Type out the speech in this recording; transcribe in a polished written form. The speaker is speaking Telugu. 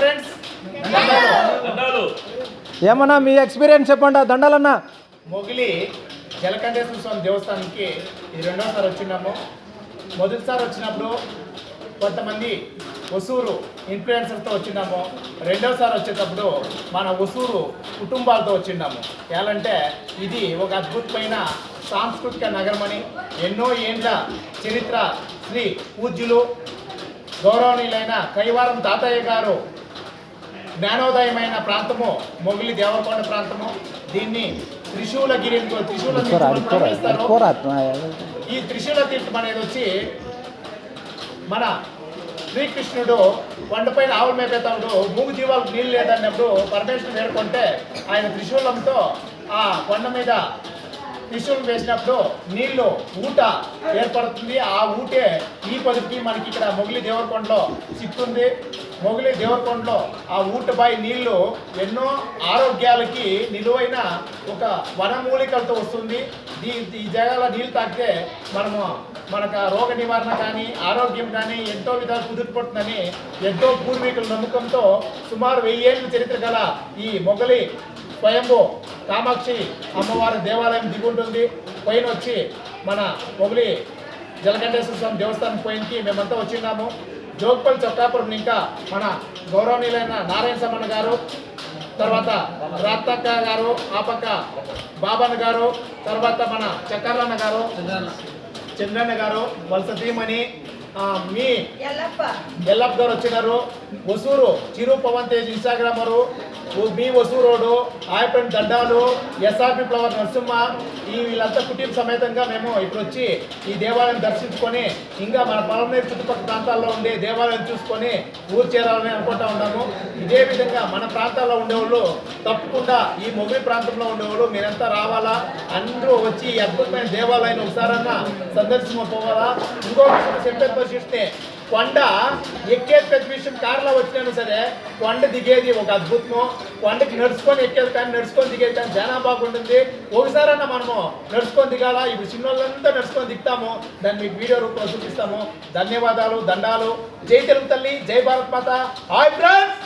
ఫ్రెండ్స్. ఏమన్నా మీ ఎక్స్పీరియన్స్ చెప్పండి దండాలన్నా. మొగిలి జలకంఠేశ్వర స్వామి దేవస్థానానికి ఇది రెండోసారి వచ్చినాము. మొదటిసారి వచ్చినప్పుడు కొంతమంది ఒసూరు ఇన్ఫ్లుయెన్సర్స్తో వచ్చినాము. రెండోసారి వచ్చేటప్పుడు మన ఒసూరు కుటుంబాలతో వచ్చినాము. ఎలాంటే ఇది ఒక అద్భుతమైన సాంస్కృతిక నగరమని, ఎన్నో ఏండ్ల చరిత్ర, శ్రీ పూజ్యులు గౌరవనీయులైన కైవారం తాతయ్య గారు జ్ఞానోదయమైన ప్రాంతము మొగిలి దేవరకొండ ప్రాంతము. దీన్ని త్రిశూలగిరి ఈ త్రిశూల తీర్థం అనేది వచ్చి మన శ్రీకృష్ణుడు కొండపైన ఆవుల మేపేటప్పుడు మూగు జీవాలకు నీళ్ళు లేదన్నప్పుడు పరమేశ్వరుడు వేడుకుంటే ఆయన త్రిశూలంతో ఆ కొండ మీద త్రిశూలం వేసినప్పుడు నీళ్లు ఊట ఏర్పడుతుంది. ఆ ఊటే ఈ పదికి మనకి ఇక్కడ మొగిలి దేవరకొండలో చిక్కుంది. మొగిలి దేవరకొండలో ఆ ఊటపై నీళ్లు ఎన్నో ఆరోగ్యాలకి నిలువైన ఒక వనమూలికలతో వస్తుంది. ఈ జగాల నీళ్ళు తాగితే మనకు రోగ నివారణ కానీ ఆరోగ్యం కానీ ఎంతో విధాలు కుదురుపడుతుందని ఎంతో పూర్వీకుల నమ్మకంతో సుమారు 1000 ఏళ్ళ చరిత్ర గల ఈ మొగలి స్వయంభూ కామాక్షి అమ్మవారి దేవాలయం దిగుంటుంది. పైన వచ్చి మన మొగిలి జలకంఠేశ్వర స్వామి దేవస్థానం పైనకి మేమంతా వచ్చిన్నాము. జోగపల్లి చొక్కాపురం ఇంకా మన గౌరవనీయులైన నారాయణ సమన్న గారు, తర్వాత రాత్తక్క గారు, ఆ పక్క బాబన్న గారు, తర్వాత మన చక్కర్లన్న గారు, చంద్రన్న గారు, వాళ్ళ సతీమణి మీ ఎల్లప్ప గారు వచ్చినారు. ఒసూరు చిరు పవన్ తేజ్ ఇన్స్టాగ్రామరు, మీ ఒసూరోడు, ఆయపేట దండాలు, ఎస్ఆర్పి ఫ్లవర్ నరసింహ, వీళ్ళంతా కుటుంబ సమేతంగా మేము ఇప్పుడు వచ్చి ఈ దేవాలయం దర్శించుకొని ఇంకా మన పొలంనేరు చుట్టుపక్కల ప్రాంతాల్లో ఉండే దేవాలయం చూసుకొని ఊరు చేరాలని అనుకుంటా ఉన్నాము. ఇదే విధంగా మన ప్రాంతాల్లో ఉండేవాళ్ళు తప్పకుండా ఈ మొగిలి ప్రాంతంలో ఉండేవాళ్ళు మీరంతా రావాలా, అందరూ వచ్చి ఈ అద్భుతమైన దేవాలయాన్ని ఒకసారన్నా సందర్శించుకోవాలా. ఇంకొక చెప్పేది పరిశీలిస్తే కొండ ఎక్కేది పెద్ద విషయం, కారులో వచ్చినాను సరే కొండ దిగేది ఒక అద్భుతము. కొండకి నడుచుకొని ఎక్కేది కానీ నడుచుకొని దిగేది కానీ చాలా బాగుంటుంది. ఒకసారన్నా మనము నడుచుకొని దిగాల. ఇప్పుడు చిన్నోళ్ళంతా నడుచుకొని దిగుతాము. దాన్ని మీకు వీడియో రూపంలో చూపిస్తాము. ధన్యవాదాలు, దండాలు. జై తెలుగు తల్లి, జై భారత్ మాత. Hi friends.